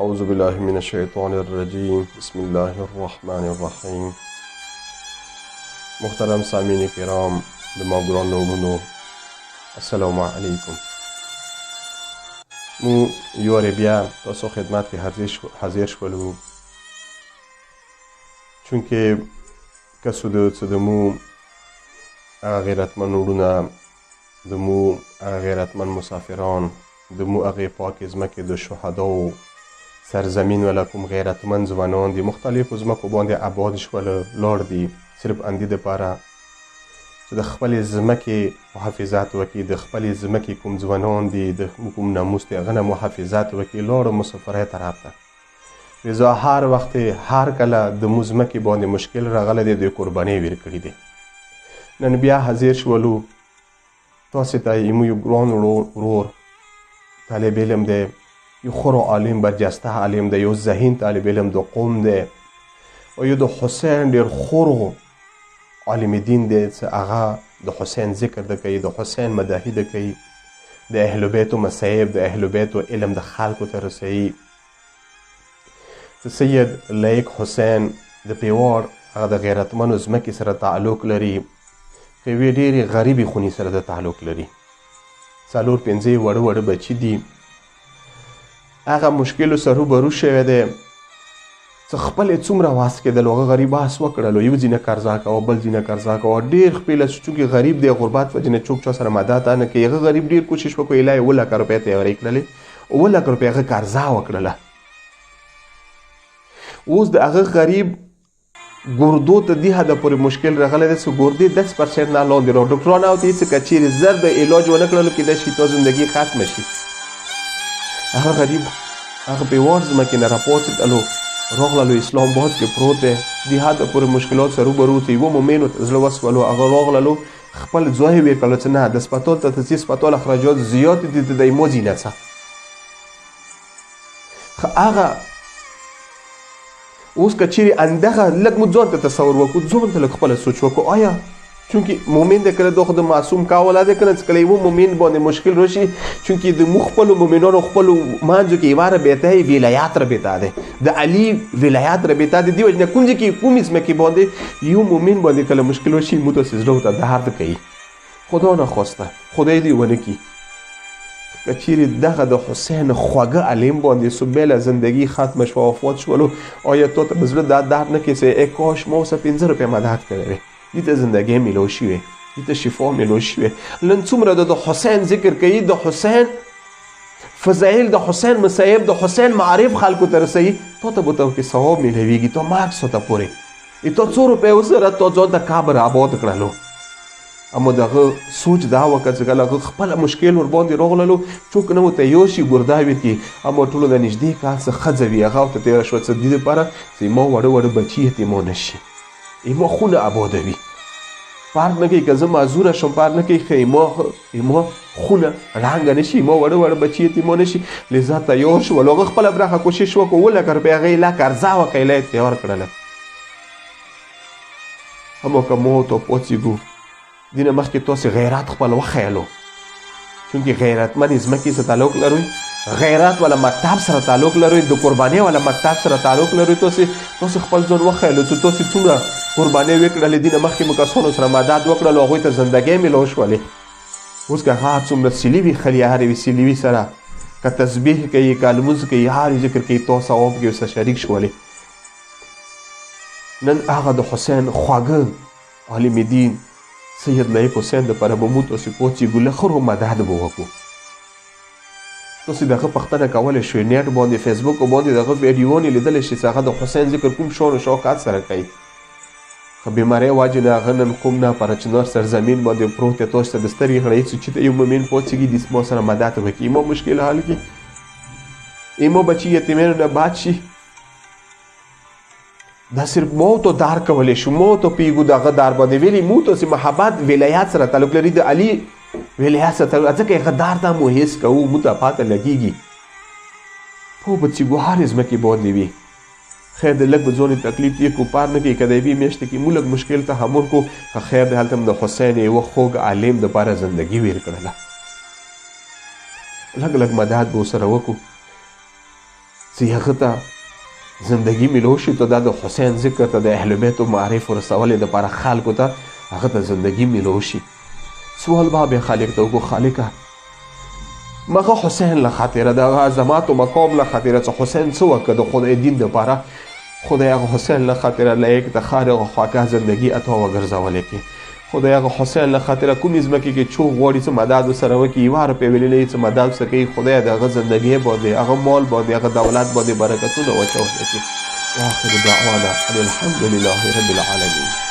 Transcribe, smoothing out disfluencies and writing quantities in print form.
أعوذ بالله من الشیطان الرجیم بسم الله الرحمن الرحیم. محترم سامعین کرام، د ما ګرانو وروڼو السلام علیکم. مو یو وارې بیا تاسو خدمت کې حاضر شولو، چونکې کسو د مو هغه غیرتمن وروڼه، د مو هغه غیرتمن مسافران، د مو هغې پاکې ځمکې د شهداو سرزمین ولا کوم غیرتمن ځوانان د مختلفو ځمکو باندې آباد شول، لاړ دي صرف اندې دپاره چې د خپلې ځمکې محافظت وکړي، د خپلې ځمکې کوم ځوانان دي د کوم ناموس دی هغه نه محافظت وکړي، لاړو مسافرۍ طرف ته. لذا هر وخت هر کله د مو ځمکې باندې مشکل راغلی دی، دوی قربانۍ ویر کړي دي. نن بیا حاضر شولو تاسې ته یمو یو ګران ورور طالب علم دی، یو خورو عالم برجسته عالم دی، یو ذهین طالب علم د قوم دی، او یو د حسین ډېر خورو عالم دین دی چې هغه د حسین ذکر ده کوي، د حسین مداحي ده کوي، د اهل بیتو مصایب، د اهل بیتو علم د خلکو ته رسوي. سید لایق حسین د پیوار هغه د غیرتمنو ځمکې سره تعلق لري، خو یوې ډېرې غریبې خونې سره د تعلق لري. 4-5 وړه بچي دي، هغه مشکلو سره روبرو شوی دی چې خپل یې څومره واس کېدل، هغه غریب آس وکړلو، یو ځینه قرضه کوه بل ځینه قرضه کوه، ډېر خپله چونکې غریب دی غربت وجې نه څوک چا سره مدد نه کوي. هغه غریب ډېر کوشش وکړو، ایله یې 2 لکه روپۍ تیارې کړلې، 2 لکه روپۍ هغه قرضه وکړله. اوس د هغه غریب ګردو ته دې حده پورې مشکل راغلی دی چې ګردې 10% نه لاندې را ډاکټران او ته هېڅ که چیرې زر د علاج ونه کړلو کېدای شي تا زندګي ختمه شي. هغه غریب هغه پیوار ځمکې نه راپاڅېدلو، راغللو اسلام آباد کې پروت دی، دې حده پورې مشکلات سره روبرو ته یوه مومینو ته زړه وسولو، هغه راغللو خپل ځای یې ویې کړلو چې نه د سپتال ته ته ځې، سپتال اخراجات زیات دي، د دی ما ځینه څه. هغه اوس که چیرې اندغه لږ مو ځان ته تصور وکړو، ځان ته لږ خپله سوچ وکړو، آیا چونکې مومن دی کله دا خو د معصوم کاوله دی کنه چې کله یوه مومن باندې مشکل راشي، چونکې د موږ خپلو مومنانو خپلو منځو کې یوه رابطه یې ولایت رابطه دی، د علي ولایت رابطه دی. دې وجې نه کوم ځای کې کومې ځمکې باندې یو مومن باندې کله مشکل راشي، مو داسې زړه ورته درد کوي. خدا نخواسته، خدای دې ونه کړي که چیرې دغه د حسین خوږه عالم باندې صبح زندگی ختمه شوه، وفات شولو، آیا تا ته به زړه دا درد نه کوي چې ای کاش ما اوسه 15 روپۍ مدد کړی وی، دې ته زندګۍ میلاو شوې، دې ته شفا میلاو شوې. نن څومره د حسین ذکر کوي، د حسین فضایل، د حسین مصایب، د حسین معارف خلکو ته رسوي، تا ته به ته کې ثواب میلاویږي، تا مرګ ساته پورې تا 100 روپۍ وسره تا ځان ته قبر آباد کړلو. اما دغه سوچ دا وکړه چې کله هغه خپله مشکل ورباندې راغللو، څوک نه ورته یو شي ګرده وکړي، اما ټولو د نږدې کال څه ښځه وي هغه ورته تېره شوه چې دې دپاره چې ما وړه بچي یتیمان نه شي، ایما خونه آبادوي، پارک نه کوي که زه معذوره شم پارک نه کوي، ښه ایما خونه ړنګه نه شي، ایما وړه بچي یتیمان نه شي. لذا تیار شول، هغه خپله برخه کوشش وکړو، 2 لکه روپۍ هغه یې قرضه وکړه، ایله یې تیار کړله. اما که ما ورته پاڅېږو دې نه مخکې تاسې غیرت خپل وښیلو، چونکې غیرتمن ځمکې سره تعلق لرئ، غیرت والا مکتب سره تعلق لرئ، د قربانۍ والا مکتب سره تعلق لرئ. تاسې خپل ځان وښیلو چې تاسې څومره قربانۍ وکړلې، دې نه مخکې مو کسانو سره مدد وکړلو، هغوی ته زندګۍ میلاو شولې. اوس که هغه څومره سیلي وي خلي، هر یوې سیلي وي سره که تسبیح کوي، که لمونځ کوي، هر یو ذکر کوي، تا ثواب کې ورسره شریک شولې. نن هغه د حسین خواږه عالم دین سید لایق حسین دپاره به موږ تاسې پاڅېږو، له خرو مدد به وکړو. تاسې دغه پوښتنه کولی شئ، نیټ باندې فیسبوک باندې دغه ویډیوانې لیدلی شئ چې هغه د حسین ذکر کوم شان و شوکت سره کوي. خو بیمارۍ وجې نه هغه نن کوم نه پر چنار سرزمین باندې پروت دی، تاسو ته د سترګې غړی چې چېرته یو مومن پاڅېږي د ما سره مدد وکړي، ایما مشکل حل کړي، ایما بچي یتیمانو نه باد شي. دا صرف ما ته دار کولی شو، ما ته پوهېږو دغه دار باندې ویلي مو تاسې محبت ولایت سره تعلق لري، د علي ولایت سره تعلق، ځکه هغه دار ته مو حس کوو، مو ته پاته لګېږي. پوه به چې هرې ځمکې باندې وي، خیر د لږ به ځان تکلیف یې کو، پار نه کوي، که د یوې میاشتې کې مو لږ مشکل تحمل کو، که خیر دی هلته هم د حسین یوه خوږ عالم دپاره زندګي ویر کړله، لږ مدد به ورسره وکړو. چې هغه ته زندگی ملو شي ته د حسین ذکر ته د اهل بیت معرف ورسولې دپاره خلکو ته هغه ته زندگی ملو شي. سوال به خالق ته وکړو خالقه مغه حسین له خاطره د عظمت او مقام له خاطره چې حسین څه وکړه د خدای دین دپاره خدای هغه حسین له خاطره لایق د خارق او خواکه زندگی عطا وګرځولې کې خدای هغه حسین له خاطره کومې ځمکې کې چوغ غواړي چې مدد ورسره وکړي یوه روپۍ ویللی چې مدد ورسره کوي خدای د هغه زندګۍ باندې هغه مال باندې هغه دولت باندې برکتونه واچولی شي. واخر دعوانا ان الحمد لله رب العالمین.